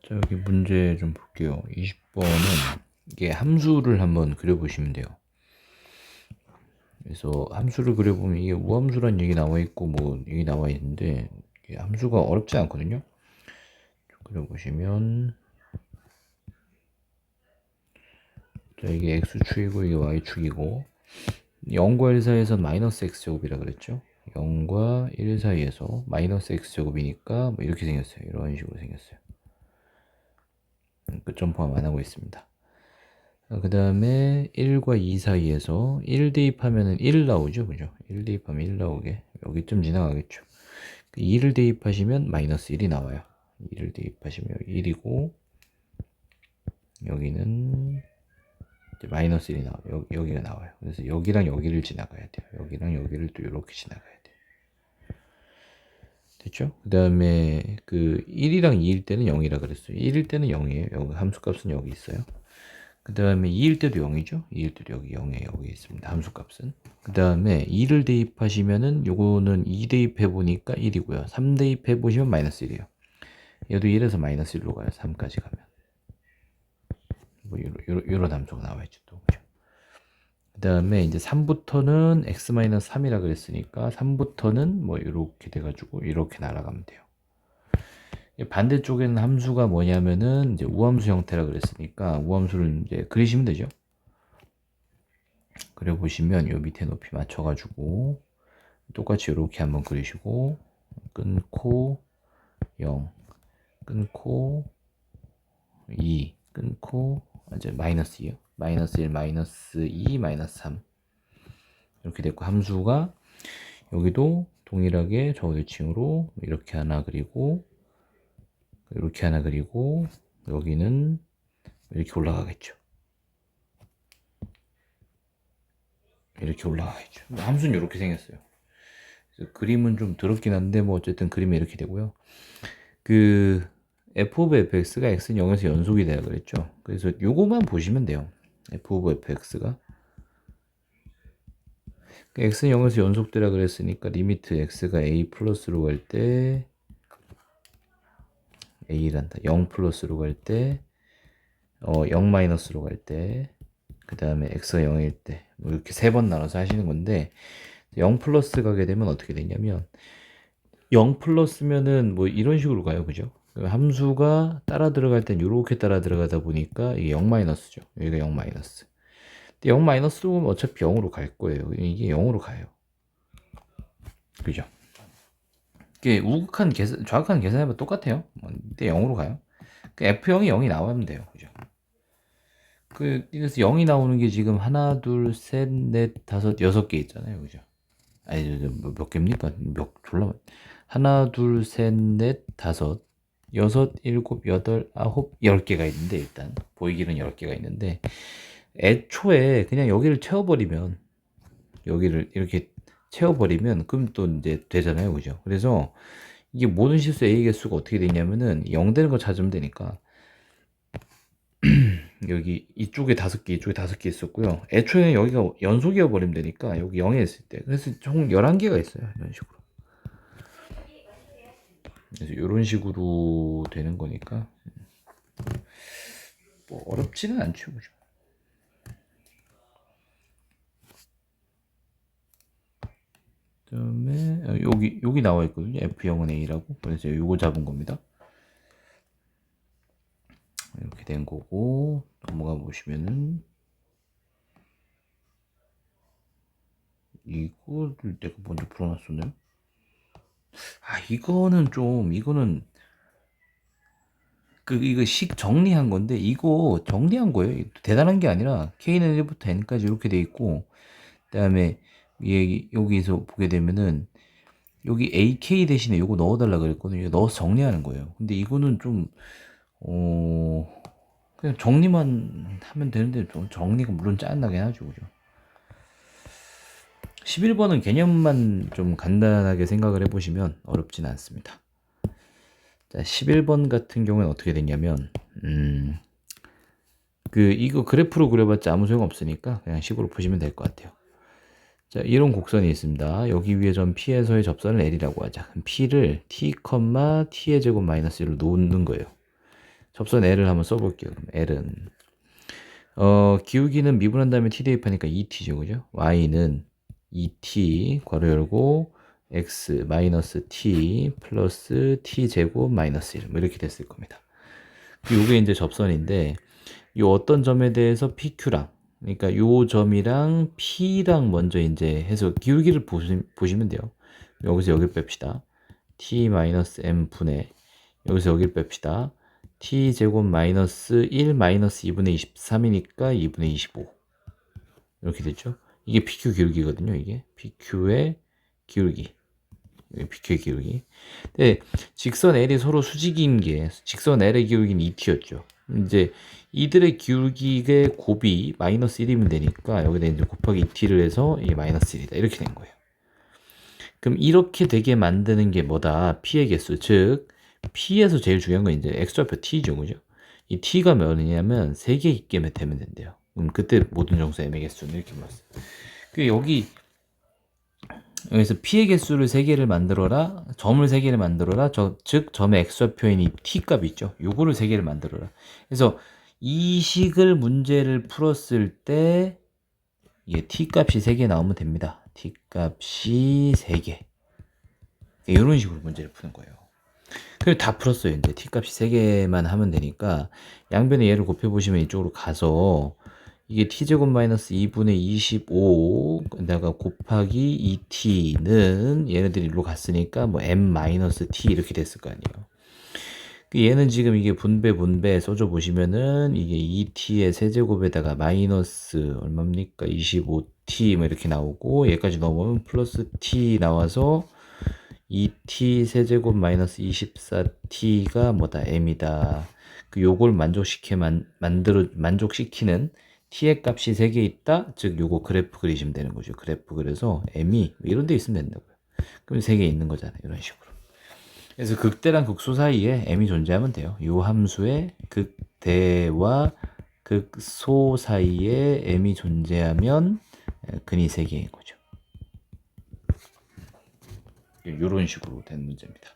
자, 여기 문제 좀 볼게요. 20번은 이게 함수를 한번 그려보시면 돼요. 그래서 함수를 그려보면 이게 우함수란 얘기 나와 있고 뭐 얘기 나와 있는데 이게 함수가 어렵지 않거든요. 그려보시면 자, 이게 x축이고 이게 y축이고 0과 1 사이에서 마이너스 x제곱이라 그랬죠. 0과 1 사이에서 마이너스 x제곱이니까 뭐 이렇게 생겼어요. 이런 식으로 생겼어요. 끝점 포함 안 하고 있습니다. 그 다음에 1과 2 사이에서 1 대입하면 1 나오죠. 그죠? 1 대입하면 1 나오게. 여기쯤 지나가겠죠. 2를 대입하시면 마이너스 1이 나와요. 2를 대입하시면 1이고, 여기는 이제 마이너스 1이 나와요. 여기가 나와요. 그래서 여기랑 여기를 지나가야 돼요. 여기랑 여기를 또 이렇게 지나가야 돼요. 됐죠? 그 다음에 그 1이랑 2일 때는 0이라 그랬어요. 1일 때는 0이에요. 여기 함수값은 여기 있어요. 그 다음에 2일 때도 0이죠. 2일 때도 여기 0에 여기 있습니다. 함수값은. 그 다음에 2를 대입하시면은 요거는 2 대입해 보니까 1이고요. 3 대입해 보시면 마이너스 1이에요. 얘도 1에서 마이너스 1로 가요. 3까지 가면. 뭐 요런 함수가 나와있죠. 또. 그 다음에 이제 3부터는 x-3이라 그랬으니까 3부터는 뭐 이렇게 돼가지고 이렇게 날아가면 돼요. 반대쪽에는 함수가 뭐냐면은 이제 우함수 형태라 그랬으니까 우함수를 이제 그리시면 되죠. 그려보시면 요 밑에 높이 맞춰가지고 똑같이 이렇게 한번 그리시고 끊고 0 끊고 2 끊고 이제 마이너스 2요. 마이너스 1 마이너스 2 마이너스 3 이렇게 됐고 함수가 여기도 동일하게 저울층으로 이렇게 하나 그리고 이렇게 하나 그리고 여기는 이렇게 올라가겠죠. 이렇게 올라가겠죠. 함수는 이렇게 생겼어요. 그래서 그림은 좀 더럽긴 한데 뭐 어쨌든 그림이 이렇게 되고요. 그 f of fx가 x는 0에서 연속이 되라 그랬죠. 그래서 요거만 보시면 돼요. f of fx가 x는 0에서 연속되라 그랬으니까 리미트 x가 a 플러스로 갈 때 a란다. 0 플러스로 갈 때 0 마이너스로 갈 때 그 다음에 x가 0일 때 뭐 이렇게 세 번 나눠서 하시는 건데 0 플러스 가게 되면 어떻게 되냐면 0 플러스면은 뭐 이런 식으로 가요. 그죠? 함수가 따라 들어갈 땐 이렇게 따라 들어가다 보니까 이게 0 마이너스죠. 여기가 0 마이너스. 근데 0 마이너스로 보면 어차피 0으로 갈 거예요. 이게 0으로 가요. 그죠? 이게 우극한 계산, 정확한 계산해보면 똑같아요. 근데 0으로 가요. 그 F0이 0이 나오면 돼요. 그죠? 그래서 0이 나오는 게 지금 하나, 둘, 셋, 넷, 다섯, 여섯 개 있잖아요. 그죠? 아니, 몇 개입니까? 졸라. 하나, 둘, 셋, 넷, 다섯, 여섯, 일곱, 여덟, 아홉, 10개가 있는데, 일단. 보이기는 10개가 있는데, 애초에 그냥 여기를 채워버리면, 여기를 이렇게 채워버리면, 그럼 또 이제 되잖아요. 그죠? 그래서 이게 모든 실수 A 개수가 어떻게 되냐면은 0 되는 거 찾으면 되니까, 여기 이쪽에 5개, 이쪽에 5개 있었고요. 애초에 여기가 연속이어 버리면 되니까, 여기 0에 있을 때. 그래서 총 11개가 있어요. 이런 식으로. 그래서 이런 식으로 되는 거니까 뭐 어렵지는 않죠. 그죠? 그다음에 여기 나와 있거든요. F0은 A라고. 그래서 요거 잡은 겁니다. 이렇게 된 거고 넘어가 보시면은 이거를 내가 먼저 풀어놨었나요? 이거는 이거 식 정리한 건데 이거 정리한 거예요. 대단한 게 아니라 K는 1부터 N까지 이렇게 돼 있고 그다음에 여기서 보게 되면은 여기 AK 대신에 요거 넣어달라 그랬거든요. 넣어서 정리하는 거예요. 근데 이거는 좀 그냥 정리만 하면 되는데 좀 정리가 물론 짜증나긴 하죠. 그죠? 11번은 개념만 좀 간단하게 생각을 해보시면 어렵진 않습니다. 자, 11번 같은 경우는 어떻게 되냐면 이거 그래프로 그려봤자 아무 소용 없으니까 그냥 식으로 보시면 될 것 같아요. 자, 이런 곡선이 있습니다. 여기 위에 전 P에서의 접선을 L이라고 하자. 그럼 P를 T, T의 제곱 마이너스 1로 놓는 거예요. 접선 L을 한번 써볼게요. 그럼 L은 기울기는 미분한 다음에 t 대입하니까 2t죠, 그죠? y는 2t 괄호 열고 x 마이너스 t 플러스 t 제곱 마이너스 1 뭐 이렇게 됐을 겁니다. 이게 이제 접선인데 이 어떤 점에 대해서 PQ랑 그러니까 요 점이랑 P랑 먼저 이제 해서 기울기를 보시면 돼요. 여기서 여기를 뺍시다. T 마이너스 M 분의 여기서 여기를 뺍시다. T 제곱 마이너스 1 마이너스 2분의 23이니까 2분의 25 이렇게 됐죠. 이게 PQ 기울기거든요. 이게 PQ의 기울기. PQ의 기울기. 근데 직선 L이 서로 수직인 게 직선 L의 기울기는 2t였죠. 이제 이들의 기울기의 곱이 마이너스 1이면 되니까 여기다 이제 곱하기 2t를 해서 이게 마이너스 1이다. 이렇게 된 거예요. 그럼 이렇게 되게 만드는 게 뭐다? P의 개수. 즉 P에서 제일 중요한 건 이제 X좌표 T죠. 그죠? 이 T가 몇이냐면 3개 있게 되면 된대요. 그럼 그때 모든 정수 M의 개수는 이렇게 봤어요. 그 여기서 P의 개수를 3개를 만들어라. 점을 3개를 만들어라. 즉 점의 X좌표인 이 T 값 있죠. 요거를 3개를 만들어라. 그래서 이 식을 문제를 풀었을 때 이게 T 값이 3개 나오면 됩니다. T 값이 3개. 이런 식으로 문제를 푸는 거예요. 그리고 다 풀었어요. 이제 T 값이 3개만 하면 되니까 양변의 얘를 곱해보시면 이쪽으로 가서 이게 t제곱 마이너스 2분의 25 에다가 곱하기 2t는 얘네들이 일로 갔으니까 뭐 m 마이너스 t 이렇게 됐을 거 아니에요. 얘는 지금 이게 분배 써줘 보시면은 이게 2t의 세제곱에다가 마이너스 얼마입니까? 25t 뭐 이렇게 나오고 얘까지 넘어오면 플러스 t 나와서 2t 세제곱 마이너스 24t가 뭐다? m이다. 요걸 만족시키는 t의 값이 3개 있다? 즉 요거 그래프 그리시면 되는 거죠. 그래프 그래서 m이 이런 데 있으면 된다고요. 그럼 3개 있는 거잖아요. 이런 식으로. 그래서 극대랑 극소 사이에 m이 존재하면 돼요. 요 함수의 극대와 극소 사이에 m이 존재하면 근이 3개인 거죠. 이런 식으로 된 문제입니다.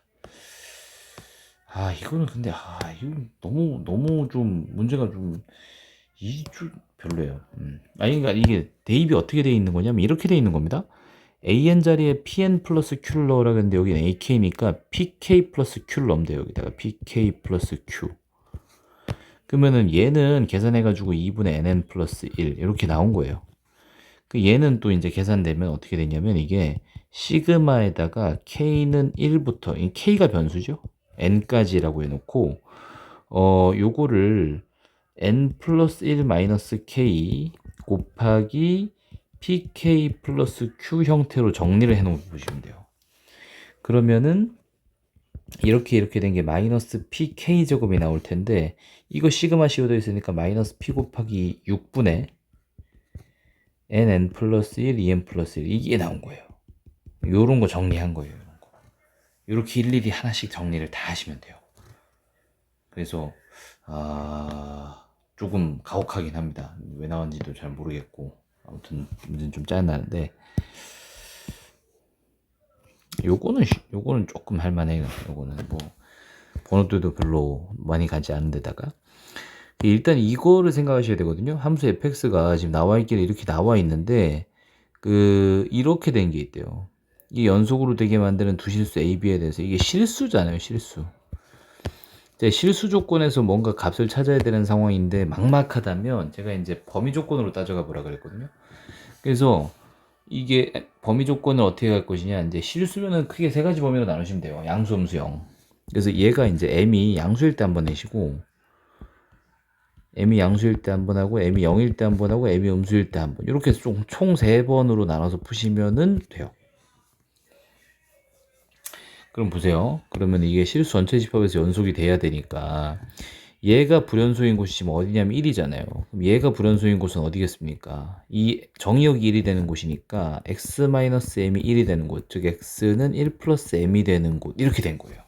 이거는 근데 이거 너무 좀 문제가 좀 별로예요. 그러니까 이게 대입이 어떻게 돼 있는 거냐면 이렇게 돼 있는 겁니다. an 자리에 pn 플러스 q를 넣으라 그랬는데 여기는 ak니까 pk 플러스 q를 넣으면 돼요. 여기다가 pk 플러스 q. 그러면은 얘는 계산해가지고 2분의 nn 플러스 1 이렇게 나온 거예요. 얘는 또 이제 계산되면 어떻게 되냐면 이게 시그마에다가 k는 1부터 k가 변수죠. n까지라고 해놓고 요거를 n 플러스 1 마이너스 k 곱하기 pk 플러스 q 형태로 정리를 해놓은 거 보시면 돼요. 그러면은 이렇게 된 게 마이너스 pk 제곱이 나올 텐데 이거 시그마 씌워져 있으니까 마이너스 p 곱하기 6분의 nn 플러스 1 2n 플러스 1 이게 나온 거예요. 요런 거 정리한 거예요. 요런 거. 요렇게 일일이 하나씩 정리를 다 하시면 돼요. 그래서 조금 가혹하긴 합니다. 왜 나왔는지도 잘 모르겠고 아무튼 문제는 좀 짜증나는데 요거는 조금 할만해요. 요거는 뭐 번호들도 별로 많이 가지 않은 데다가 일단 이거를 생각하셔야 되거든요. 함수 fx가 지금 나와 있기를 이렇게 나와 있는데 이렇게 된 게 있대요. 이 연속으로 되게 만드는 두 실수 a, b에 대해서 이게 실수잖아요. 실수. 실수 조건에서 뭔가 값을 찾아야 되는 상황인데 막막하다면 제가 이제 범위 조건으로 따져가 보라 그랬거든요. 그래서 이게 범위 조건을 어떻게 갈 것이냐 이제 실수면은 크게 3가지 범위로 나누시면 돼요. 양수, 음수, 0. 그래서 얘가 이제 m이 양수일 때 한번 내시고 m이 양수일 때 한번 하고 m이 0일 때 한번 하고 m이 음수일 때 한번 이렇게 총 3번으로 나눠서 푸시면은 돼요. 그럼 보세요. 그러면 이게 실수 전체 집합에서 연속이 돼야 되니까 얘가 불연소인 곳이 지금 어디냐면 1이잖아요. 그럼 얘가 불연소인 곳은 어디겠습니까? 이 정의역이 1이 되는 곳이니까 x-m이 1이 되는 곳, 즉 x는 1 플러스 m이 되는 곳 이렇게 된 거예요.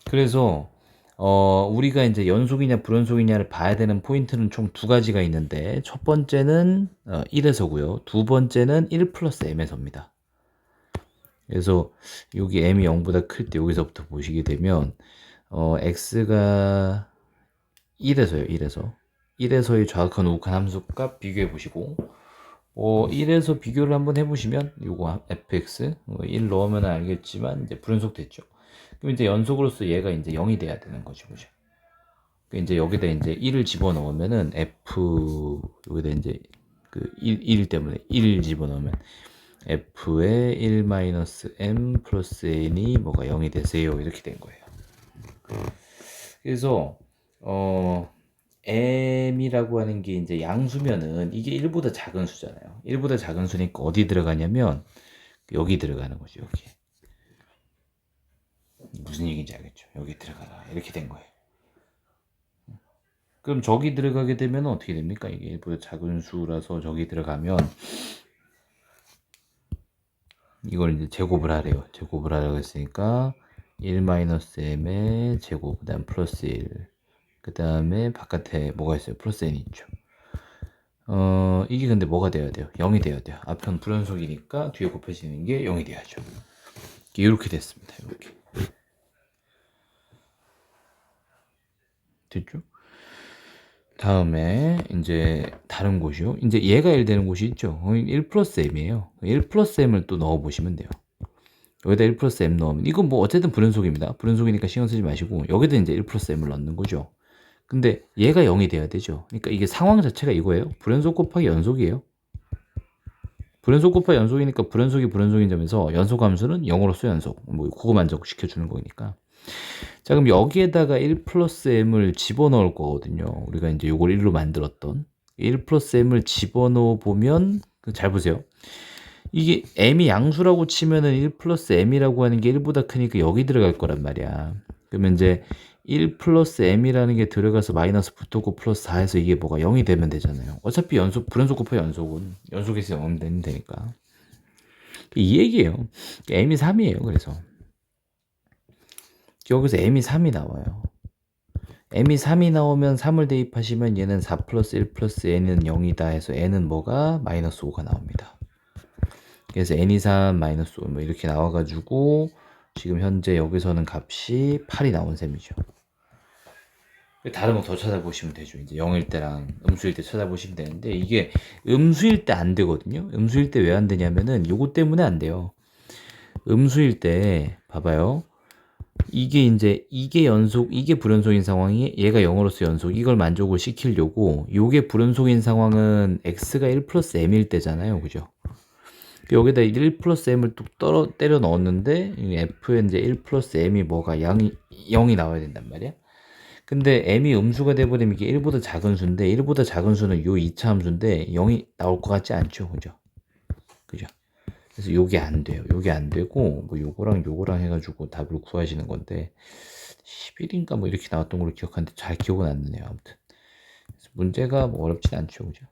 그래서 우리가 이제 연속이냐 불연속이냐를 봐야 되는 포인트는 총 2가지가 있는데 첫 번째는 1에서고요. 두 번째는 1 플러스 m에서입니다. 그래서 여기 m이 0보다 클 때 여기서부터 보시게 되면 x가 1에서요. 1에서의 좌극한 우극한 함수값 비교해 보시고 1에서 비교를 한번 해보시면 요거 fx 1 넣으면 알겠지만 이제 불연속 됐죠. 그럼 이제 연속으로서 얘가 이제 0이 돼야 되는 거죠, 그죠? 이제 여기다 이제 1을 집어넣으면은 f 여기다 이제 그 1 때문에 1 집어넣으면 f의 1-m 플러스 n이 뭐가 0이 되세요 이렇게 된 거예요. 그래서 m이라고 하는 게 이제 양수면은 이게 1보다 작은 수잖아요. 1보다 작은 수니까 어디 들어가냐면 여기 들어가는 거죠. 여기. 무슨 얘기인지 알겠죠? 여기 들어가라. 이렇게 된 거예요. 그럼 저기 들어가게 되면 어떻게 됩니까? 이게 1보다 작은 수라서 저기 들어가면 이걸 이제 제곱을 하래요. 제곱을 하라고 했으니까 1-m의 제곱, 그 다음 플러스 1. 그 다음에 바깥에 뭐가 있어요? 플러스 n 있죠. 이게 근데 뭐가 돼야 돼요? 0이 돼야 돼요. 앞은 불연속이니까 뒤에 곱해지는 게 0이 돼야죠. 이렇게 됐습니다. 이렇게. 됐죠? 다음에 이제 다른 곳이요. 이제 얘가 1 되는 곳이 있죠. 1 플러스 m이에요. 1 플러스 m을 또 넣어 보시면 돼요. 여기다 1 플러스 m 넣으면 이건 뭐 어쨌든 불연속입니다. 불연속이니까 신경 쓰지 마시고 여기다 이제 1 플러스 m을 넣는 거죠. 근데 얘가 0이 돼야 되죠. 그러니까 이게 상황 자체가 이거예요. 불연속 곱하기 연속이에요. 불연속 곱하기 연속이니까 불연속이 불연속인 점에서 연속 함수는 0으로서 연속. 뭐 그거 만족시켜주는 거니까. 자, 그럼 여기에다가 1 플러스 m을 집어넣을 거거든요. 우리가 이제 요걸 1로 만들었던 1 플러스 m을 집어넣어 보면 잘 보세요. 이게 m이 양수라고 치면은 1 플러스 m이라고 하는 게 1보다 크니까 여기 들어갈 거란 말이야. 그러면 이제 1 플러스 m이라는 게 들어가서 마이너스 붙었고 플러스 4해서 이게 뭐가 0이 되면 되잖아요. 어차피 불연속 곱하기 연속은 연속에서 0이 되면 되니까. 이 얘기예요. m이 3이에요. 그래서 여기서 m이 3이 나와요. m이 3이 나오면 3을 대입하시면 얘는 4 플러스 1 플러스 n은 0이다 해서 n은 뭐가 마이너스 5가 나옵니다. 그래서 n이 3 마이너스 5 뭐 이렇게 나와가지고 지금 현재 여기서는 값이 8이 나온 셈이죠. 다른 거 더 찾아보시면 되죠. 이제 0일 때랑 음수일 때 찾아보시면 되는데 이게 음수일 때 안 되거든요. 음수일 때 왜 안 되냐면은 요거 때문에 안 돼요. 음수일 때 봐봐요. 이게 연속, 이게 불연속인 상황이 얘가 0으로서 연속, 이걸 만족을 시키려고 요게 불연속인 상황은 x가 1 플러스 m일 때잖아요. 그죠? 여기다 1 플러스 m을 뚝 때려 넣었는데 f에 이제 1 플러스 m이 뭐가 0이 나와야 된단 말이야. 근데 m이 음수가 돼버리면 이게 1보다 작은 수인데 1보다 작은 수는 요 2차 함수인데 0이 나올 것 같지 않죠. 그죠? 그죠? 그래서 요게 안 돼요. 요게 안 되고 뭐 요거랑 해가지고 답을 구하시는 건데 11인가 뭐 이렇게 나왔던 걸로 기억하는데 잘 기억은 안 나네요. 아무튼 문제가 뭐 어렵진 않죠. 그죠?